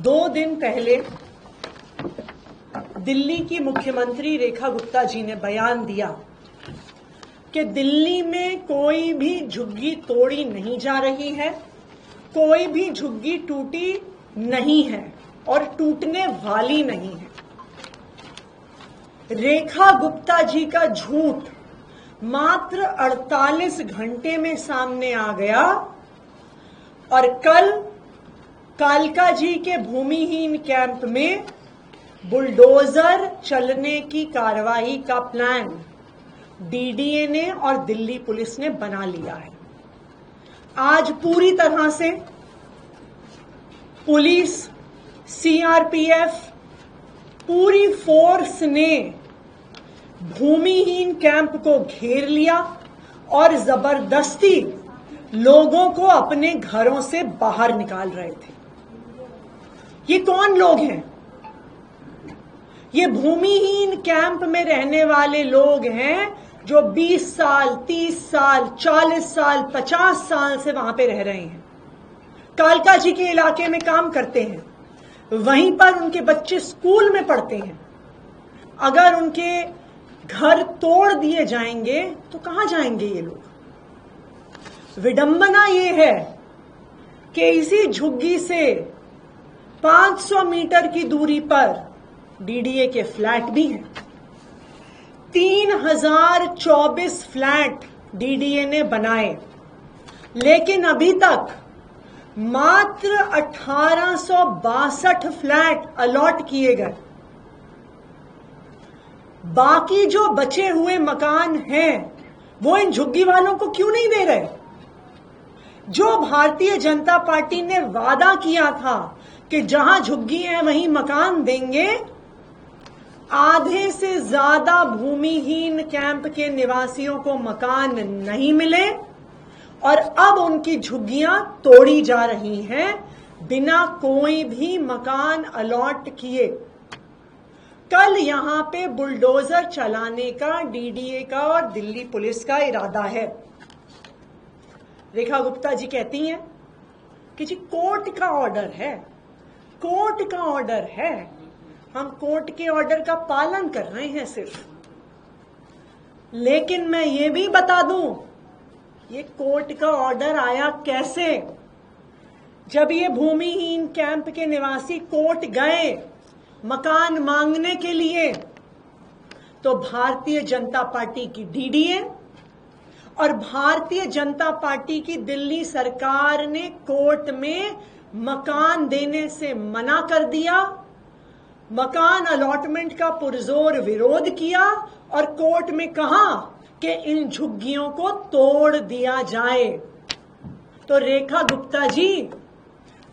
2 दिन पहले दिल्ली की मुख्यमंत्री रेखा गुप्ता जी ने बयान दिया कि दिल्ली में कोई भी झुग्गी तोड़ी नहीं जा रही है, कोई भी झुग्गी टूटी नहीं है और टूटने वाली नहीं है। रेखा गुप्ता जी का झूठ मात्र 48 घंटे में सामने आ गया और कल कालका जी के भूमिहीन कैंप में बुलडोजर चलने की कार्रवाई का प्लान डीडीए ने और दिल्ली पुलिस ने बना लिया है। आज पूरी तरह से पुलिस, सीआरपीएफ, पूरी फोर्स ने भूमिहीन कैंप को घेर लिया और जबरदस्ती लोगों को अपने घरों से बाहर निकाल रहे थे। ये कौन लोग हैं? ये भूमिहीन कैंप में रहने वाले लोग हैं जो 20 साल, 30 साल, 40 साल, 50 साल से वहां पे रह रहे हैं, कालका जी के इलाके में काम करते हैं, वहीं पर उनके बच्चे स्कूल में पढ़ते हैं। अगर उनके घर तोड़ दिए जाएंगे तो कहां जाएंगे ये लोग? विडंबना ये है कि इसी झुग्गी से 500 मीटर की दूरी पर डीडीए के फ्लैट भी हैं। 3024 फ्लैट डीडीए ने बनाए, लेकिन अभी तक मात्र 1862 फ्लैट अलॉट किए गए। बाकी जो बचे हुए मकान हैं वो इन झुग्गी वालों को क्यों नहीं दे रहे? जो भारतीय जनता पार्टी ने वादा किया था कि जहां झुग्गी है वहीं मकान देंगे, आधे से ज्यादा भूमिहीन कैंप के निवासियों को मकान नहीं मिले और अब उनकी झुग्गियां तोड़ी जा रही हैं बिना कोई भी मकान अलॉट किए। कल यहां पे बुलडोजर चलाने का डीडीए का और दिल्ली पुलिस का इरादा है। रेखा गुप्ता जी कहती हैं कि जी कोर्ट का ऑर्डर है, कोर्ट का ऑर्डर है, हम कोर्ट के ऑर्डर का पालन कर रहे हैं सिर्फ। लेकिन मैं ये भी बता दूं, ये कोर्ट का ऑर्डर आया कैसे? जब ये भूमिहीन कैंप के निवासी कोर्ट गए मकान मांगने के लिए, तो भारतीय जनता पार्टी की डीडीए और भारतीय जनता पार्टी की दिल्ली सरकार ने कोर्ट में मकान देने से मना कर दिया, मकान अलॉटमेंट का पुरजोर विरोध किया और कोर्ट में कहा कि इन झुग्गियों को तोड़ दिया जाए। तो रेखा गुप्ता जी,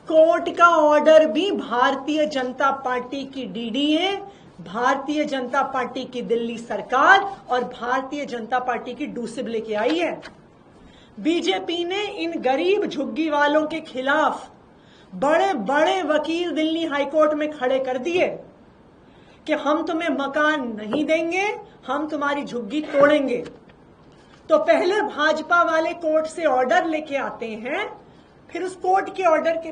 कोर्ट का ऑर्डर भी भारतीय जनता पार्टी की डीडीए, भारतीय जनता पार्टी की दिल्ली सरकार और भारतीय जनता पार्टी की डूसिब लेके आई है। बीजेपी ने इन गरीब झुग्गी वालों के खिलाफ बड़े बड़े वकील दिल्ली हाईकोर्ट में खड़े कर दिए कि हम तुम्हें मकान नहीं देंगे, हम तुम्हारी झुग्गी तोड़ेंगे। तो पहले भाजपा वाले कोर्ट से ऑर्डर लेके आते हैं, फिर उस कोर्ट के ऑर्डर के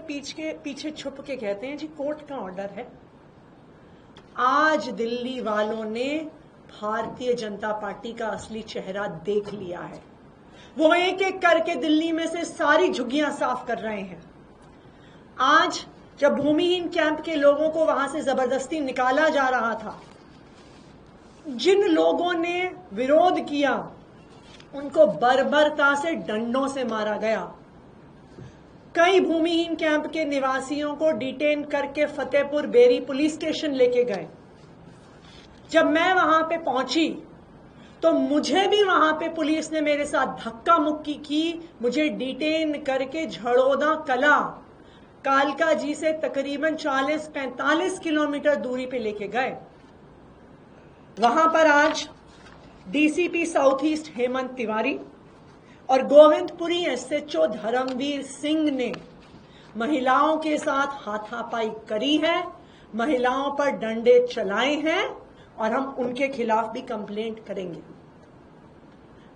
पीछे छुप के कहते हैं जी कोर्ट का ऑर्डर है। आज दिल्ली वालों ने भारतीय जनता पार्टी का असली चेहरा देख लिया है। वो एक एक करके दिल्ली में से सारी झुग्गियां साफ कर रहे हैं। आज जब भूमिहीन कैंप के लोगों को वहां से जबरदस्ती निकाला जा रहा था, जिन लोगों ने विरोध किया उनको बर्बरता से डंडों से मारा गया। कई भूमिहीन कैंप के निवासियों को डिटेन करके फतेहपुर बेरी पुलिस स्टेशन लेके गए। जब मैं वहां पे पहुंची तो मुझे भी वहां पे पुलिस ने मेरे साथ धक्का मुक्की की, मुझे डिटेन करके झड़ौदा कला कालका जी से तकरीबन 40-45 किलोमीटर दूरी पे लेके गए। वहां पर आज DCP south east Hemant Tiwari और गोविंदपुरी एसएचओ धर्मवीर सिंह ने महिलाओं के साथ हाथापाई करी है, महिलाओं पर डंडे चलाए हैं और हम उनके खिलाफ भी कंप्लेंट करेंगे।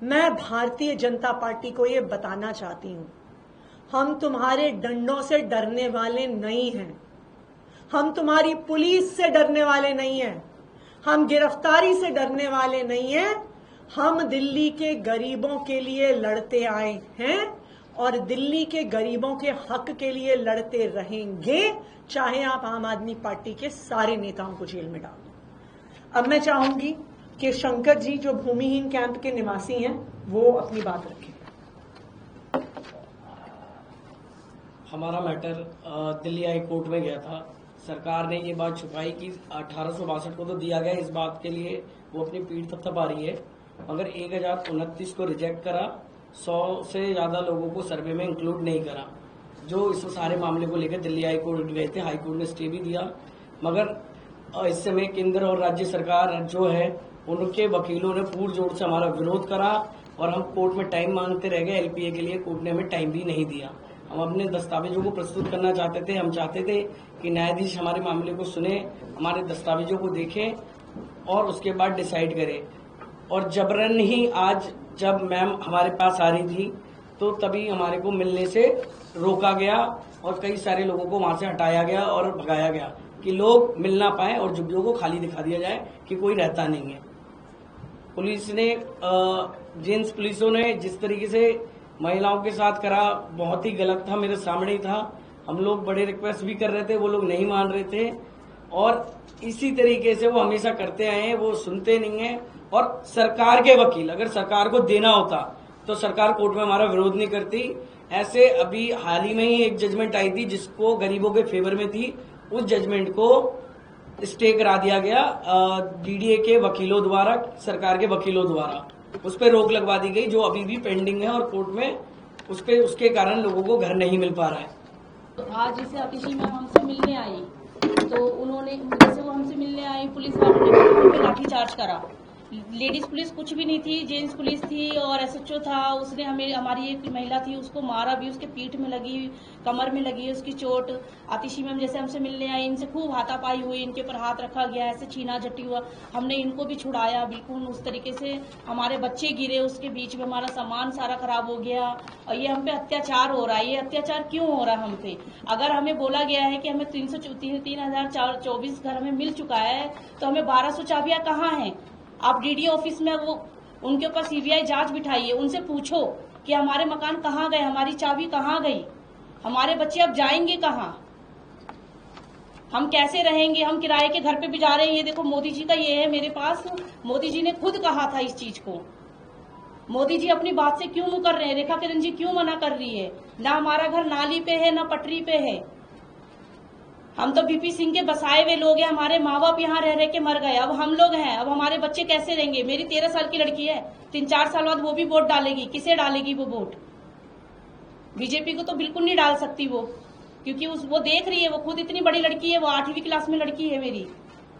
मैं भारतीय जनता पार्टी को ये बताना चाहती हूं, हम तुम्हारे डंडों से डरने वाले नहीं हैं। हम तुम्हारी पुलिस से डरने वाले नहीं हैं, हम गिरफ्तारी से डरने वाले नहीं हैं। हम दिल्ली के गरीबों के लिए लड़ते आए हैं और दिल्ली के गरीबों के हक के लिए लड़ते रहेंगे, चाहे आप आम आदमी पार्टी के सारे नेताओं को जेल में डाल दो। अब मैं चाहूंगी कि शंकर जी जो भूमिहीन कैंप के निवासी हैं वो अपनी बात रखें। हमारा मैटर दिल्ली हाई कोर्ट में गया था। सरकार ने ये बात छुपाई कि 1862 को तो दिया गया, इस बात के लिए वो अपनी पीठ थपथपा रही है, मगर 1029 को रिजेक्ट करा, 100 से ज्यादा लोगों को सर्वे में इंक्लूड नहीं करा। जो इस सारे मामले को लेकर दिल्ली हाई कोर्ट गए थे, हाई कोर्ट ने स्टे भी दिया, मगर इस समय केंद्र और राज्य सरकार जो है उनके वकीलों ने पूर्ण जोर से हमारा विरोध करा और हम कोर्ट में टाइम मांगते रह गए। एलपीए के लिए कोर्ट ने हमें टाइम भी नहीं दिया। हम अपने दस्तावेजों को प्रस्तुत करना चाहते थे। हम चाहते थे कि न्यायाधीश हमारे मामले को सुने, हमारे दस्तावेजों को देखें और उसके बाद डिसाइड करें। और जबरन ही आज जब मैम हमारे पास आ रही थी तो तभी हमारे को मिलने से रोका गया और कई सारे लोगों को वहां से हटाया गया और भगाया गया कि लोग मिल ना पाए और झुग्गियों को खाली दिखा दिया जाए कि कोई रहता नहीं है। पुलिस ने जेंट्स पुलिसों ने जिस तरीके से महिलाओं के साथ करा बहुत ही गलत था, मेरे सामने ही था। हम लोग बड़े रिक्वेस्ट भी कर रहे थे, वो लोग नहीं मान रहे थे और इसी तरीके से वो हमेशा करते आए हैं, वो सुनते नहीं है। और सरकार के वकील, अगर सरकार को देना होता तो सरकार कोर्ट में हमारा विरोध नहीं करती। ऐसे अभी हाल ही में ही एक जजमेंट आई थी जिसको गरीबों के फेवर में थी, उस जजमेंट को स्टे करा दिया गया डीडीए के वकीलों द्वारा, सरकार के वकीलों द्वारा उस पर रोक लगवा दी गई, जो अभी भी पेंडिंग है और कोर्ट में उसके कारण लोगों को घर नहीं मिल पा रहा है। तो आज जैसे आतिशी मैम हमसे मिलने आई तो उन्होंने, जैसे वो हमसे मिलने आई, पुलिस वालों ने हम पे लाठीचार्ज करा। लेडीज पुलिस कुछ भी नहीं थी, जेंट्स पुलिस थी और एसएचओ था। उसने हमारी एक महिला थी उसको मारा भी, उसके पीठ में लगी, कमर में लगी उसकी चोट। आतिशी मैम जैसे हमसे मिलने आई, इनसे खूब हाथापाई हुई, इनके ऊपर हाथ रखा गया, ऐसे छीना झट्टी हुआ। हमने इनको भी छुड़ाया बिल्कुल उस तरीके से। हमारे बच्चे गिरे उसके बीच में, हमारा सामान सारा खराब हो गया और ये हम पे अत्याचार हो रहा है। ये अत्याचार क्यों हो रहा है हम पे? अगर हमें बोला गया है कि हमें 3024 घर हमें मिल चुका है तो हमें 1200 चाबियां कहाँ हैं? आप डीडी ऑफिस में वो उनके ऊपर सीबीआई जांच बिठाइए, उनसे पूछो कि हमारे मकान कहाँ गए, हमारी चाबी कहाँ गई, हमारे बच्चे अब जाएंगे कहाँ, हम कैसे रहेंगे? हम किराए के घर पे भी जा रहे हैं। ये देखो मोदी जी का ये है मेरे पास, मोदी जी ने खुद कहा था इस चीज को। मोदी जी अपनी बात से क्यों मुकर रहे हैं? रेखा किरण जी क्यों मना कर रही है? ना हमारा घर नाली पे है ना पटरी पे है। हम तो बीपी सिंह के बसाए हुए लोग हैं, हमारे माँ बाप यहाँ रह रह के मर गए, अब हम लोग हैं, अब हमारे बच्चे कैसे रहेंगे? मेरी 13 साल की लड़की है, 3-4 साल बाद वो भी वोट डालेगी। किसे डालेगी वो वोट? बीजेपी को तो बिल्कुल नहीं डाल सकती वो, क्योंकि वो देख रही है, वो खुद इतनी बड़ी लड़की है, वो 8वीं क्लास में लड़की है मेरी,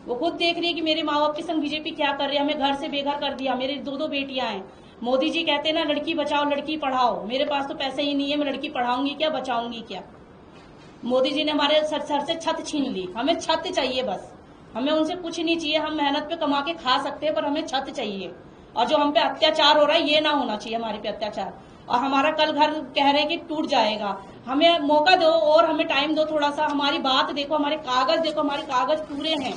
वो खुद देख रही है कि मेरे माँ बाप के संग बीजेपी क्या कर रही है। हमें घर से बेघर कर दिया, मेरे 2 बेटियां हैं। मोदी जी कहते हैं ना लड़की बचाओ लड़की पढ़ाओ, मेरे पास तो पैसे ही नहीं है, मैं लड़की पढ़ाऊंगी क्या, बचाऊंगी क्या? मोदी जी ने हमारे सर से छत छीन ली। हमें छत चाहिए बस, हमें उनसे कुछ नहीं चाहिए। हम मेहनत पे कमा के खा सकते हैं पर हमें छत चाहिए। और जो हम पे अत्याचार हो रहा है ये ना होना चाहिए हमारे पे अत्याचार। और हमारा कल घर कह रहे हैं कि टूट जाएगा, हमें मौका दो और हमें टाइम दो थोड़ा सा। हमारी बात देखो, हमारे कागज देखो, हमारे कागज पूरे हैं,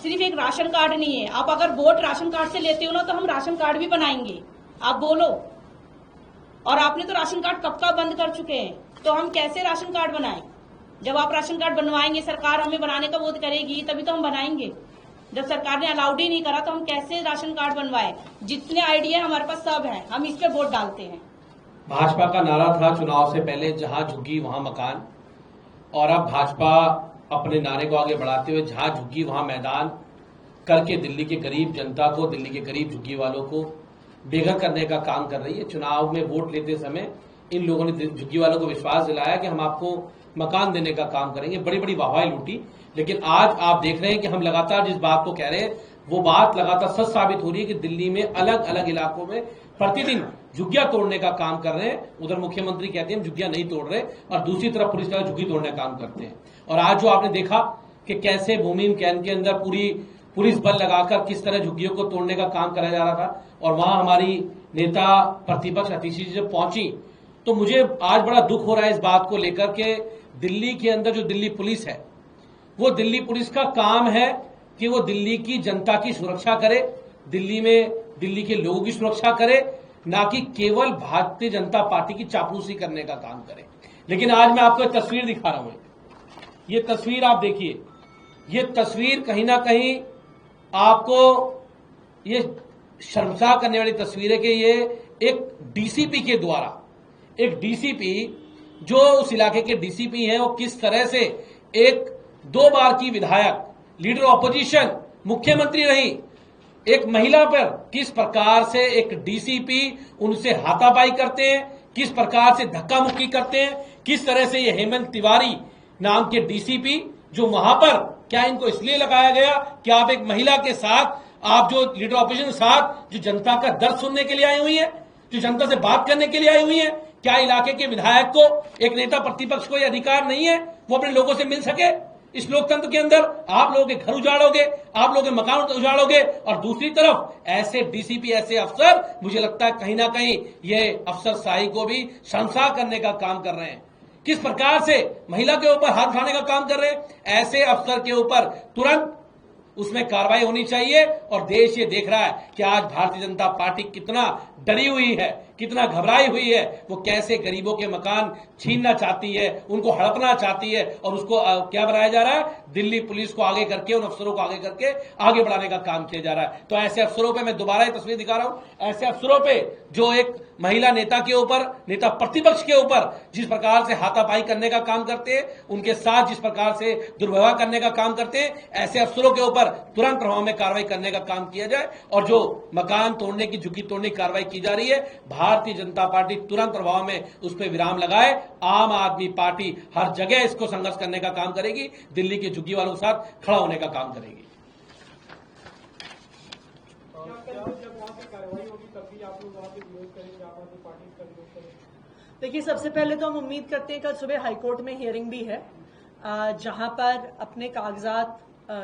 सिर्फ एक राशन कार्ड नहीं है। आप अगर वोट राशन कार्ड से लेते हो ना तो हम राशन कार्ड भी बनाएंगे, आप बोलो। और आपने तो राशन कार्ड कब का बंद कर चुके हैं, तो हम कैसे राशन कार्ड बनाएं? जब आप राशन कार्ड बनवाएंगे, सरकार हमें बनाने का वो करेगी तभी तो हम बनाएंगे। जब सरकार ने अलाउड ही नहीं करा तो हम कैसे राशन कार्ड बनवाए? जितने आइडिया हमारे पास सब है, हम इस पे वोट डालते हैं। भाजपा का नारा था चुनाव से पहले जहां झुग्गी वहां मकान, और अब भाजपा अपने नारे को आगे बढ़ाते हुए जहां झुग्गी वहां मैदान करके दिल्ली के गरीब जनता को, दिल्ली के गरीब झुग्गी वालों को बेघर करने का काम कर रही है। चुनाव में वोट लेते समय इन लोगों ने झुग्गी वालों को विश्वास दिलाया कि हम आपको मकान देने का काम करेंगे, बड़ी बड़ी वाहवाही लूटी। लेकिन आज आप देख रहे हैं कि हम लगातार जिस बात को कह रहे हैं वो बात लगातार सच साबित हो रही है कि दिल्ली में अलग अलग इलाकों में प्रतिदिन झुग्गियां तोड़ने का काम कर रहे हैं। उधर मुख्यमंत्री कहते हैं हम झुग्गियां नहीं तोड़ रहे और दूसरी तरफ पुलिस वाले झुग्गी तोड़ने का काम करते हैं। और आज जो आपने देखा कि कैसे भूमिहीन कैंप के अंदर पूरी पुलिस बल लगाकर किस तरह झुग्गियों को तोड़ने का काम कराया जा रहा था, और वहां हमारी नेता प्रतिपक्ष आतिशी जी जब पहुंची तो मुझे आज बड़ा दुख हो रहा है इस बात को लेकर के दिल्ली के अंदर जो दिल्ली पुलिस है वो दिल्ली पुलिस का काम है कि वो दिल्ली की जनता की सुरक्षा करे, दिल्ली में दिल्ली के लोगों की सुरक्षा करे, ना कि केवल भारतीय जनता पार्टी की चापलूसी करने का काम करे। लेकिन आज मैं आपको एक तस्वीर दिखा रहा हूं। ये तस्वीर आप देखिए, ये तस्वीर कहीं ना कहीं आपको ये शर्मसार करने वाली तस्वीर है कि ये एक डीसीपी के द्वारा, एक डीसीपी जो उस इलाके के डीसीपी हैं, वो किस तरह से एक 2 बार की विधायक, लीडर ऑपोजिशन, मुख्यमंत्री रही, एक महिला पर किस प्रकार से एक डीसीपी उनसे हाथापाई करते हैं, किस प्रकार से धक्का मुक्की करते हैं, किस तरह से ये हेमंत तिवारी नाम के डीसीपी जो वहां पर, क्या इनको इसलिए लगाया गया कि आप एक महिला के साथ, आप जो लीडर ऑपोजिशन के साथ जो जनता का दर्द सुनने के लिए आई हुई है, जो जनता से बात करने के लिए आई हुई है, क्या इलाके के विधायक को, एक नेता प्रतिपक्ष को यह अधिकार नहीं है वो अपने लोगों से मिल सके? इस लोकतंत्र के अंदर आप लोगों के घर उजाड़ोगे, आप लोगों के मकान उजाड़ोगे, और दूसरी तरफ ऐसे डीसीपी, ऐसे अफसर, मुझे लगता है कहीं ना कहीं ये अफसरशाही को भी शर्मसार करने का काम कर रहे हैं। किस प्रकार से महिला के ऊपर हाथ उठाने का काम कर रहे हैं। ऐसे अफसर के ऊपर तुरंत उसमें कार्रवाई होनी चाहिए। और देश ये देख रहा है कि आज भारतीय जनता पार्टी कितना डरी हुई है, कितना घबराई हुई है, वो कैसे गरीबों के मकान छीनना चाहती है, उनको हड़पना चाहती है, और उसको क्या बनाया जा रहा है, दिल्ली पुलिस को आगे करके, उन अफसरों को आगे करके आगे बढ़ाने का काम किया जा रहा है। तो ऐसे अफसरों पे मैं दोबारा ये तस्वीर दिखा रहा हूं, ऐसे अफसरों पे जो एक महिला नेता के ऊपर, नेता प्रतिपक्ष के ऊपर जिस प्रकार से हाथापाई करने का काम करते हैं, उनके साथ जिस प्रकार से दुर्व्यवहार करने का काम करते हैं, ऐसे अफसरों के ऊपर तुरंत प्रभाव में कार्रवाई करने का काम किया जाए। और जो मकान तोड़ने की, झुग्गी तोड़ने की कार्रवाई की जा रही है, भारतीय जनता पार्टी तुरंत प्रभाव में उस पर विराम लगाए। आम आदमी पार्टी हर जगह इसको संघर्ष करने का काम करेगी, दिल्ली के झुग्गी वालों के साथ खड़ा होने का काम करेगी। देखिए, सबसे पहले तो हम उम्मीद करते हैं कल सुबह हाईकोर्ट में हियरिंग भी है, जहां पर अपने कागजात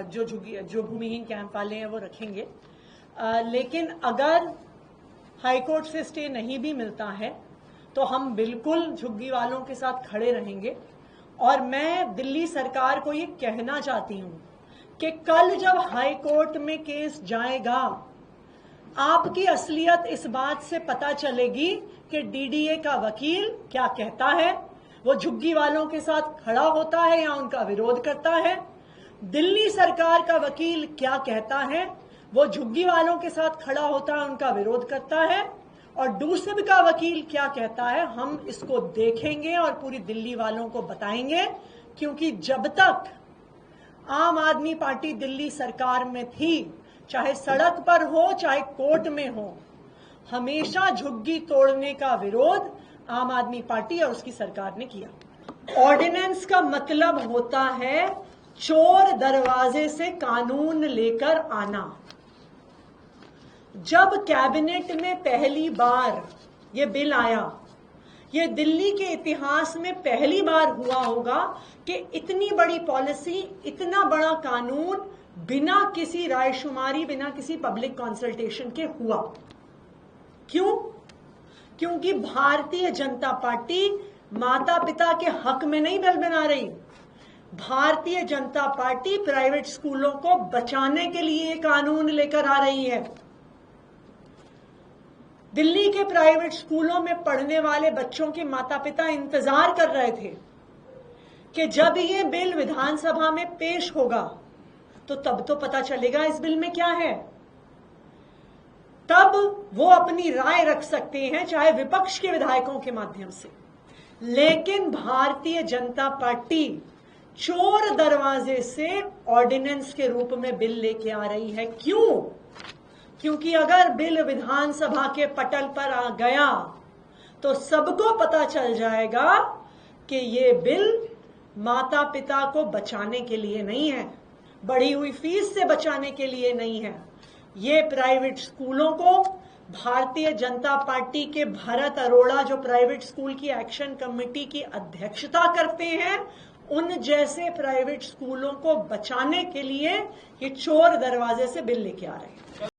जो भूमिहीन कैंप वाले हैं वो रखेंगे। लेकिन अगर हाईकोर्ट से स्टे नहीं भी मिलता है तो हम बिल्कुल झुग्गी वालों के साथ खड़े रहेंगे। और मैं दिल्ली सरकार को ये कहना चाहती हूं कि कल जब हाईकोर्ट में केस जाएगा, आपकी असलियत इस बात से पता चलेगी कि डीडीए का वकील क्या कहता है, वो झुग्गी वालों के साथ खड़ा होता है या उनका विरोध करता है। दिल्ली सरकार का वकील क्या कहता है, वो झुग्गी वालों के साथ खड़ा होता है, उनका विरोध करता है। और दूसरे का वकील क्या कहता है, हम इसको देखेंगे और पूरी दिल्ली वालों को बताएंगे। क्योंकि जब तक आम आदमी पार्टी दिल्ली सरकार में थी, चाहे सड़क पर हो चाहे कोर्ट में हो, हमेशा झुग्गी तोड़ने का विरोध आम आदमी पार्टी और उसकी सरकार ने किया। ऑर्डिनेंस का मतलब होता है चोर दरवाजे से कानून लेकर आना। जब कैबिनेट में पहली बार ये बिल आया, ये दिल्ली के इतिहास में पहली बार हुआ होगा कि इतनी बड़ी पॉलिसी, इतना बड़ा कानून बिना किसी रायशुमारी, बिना किसी पब्लिक कंसल्टेशन के हुआ। क्यों? क्योंकि भारतीय जनता पार्टी माता पिता के हक में नहीं बिल बना रही। भारतीय जनता पार्टी प्राइवेट स्कूलों को बचाने के लिए कानून लेकर आ रही है। दिल्ली के प्राइवेट स्कूलों में पढ़ने वाले बच्चों के माता पिता इंतजार कर रहे थे कि जब ये बिल विधानसभा में पेश होगा तो तब तो पता चलेगा इस बिल में क्या है, तब वो अपनी राय रख सकते हैं, चाहे विपक्ष के विधायकों के माध्यम से। लेकिन भारतीय जनता पार्टी चोर दरवाजे से ऑर्डिनेंस के रूप में बिल लेके आ रही है। क्यों? क्योंकि अगर बिल विधानसभा के पटल पर आ गया तो सबको पता चल जाएगा कि ये बिल माता पिता को बचाने के लिए नहीं है, बढ़ी हुई फीस से बचाने के लिए नहीं है। ये प्राइवेट स्कूलों को, भारतीय जनता पार्टी के भरत अरोड़ा जो प्राइवेट स्कूल की एक्शन कमेटी की अध्यक्षता करते हैं, उन जैसे प्राइवेट स्कूलों को बचाने के लिए ये चोर दरवाजे से बिल लेके आ रहे हैं।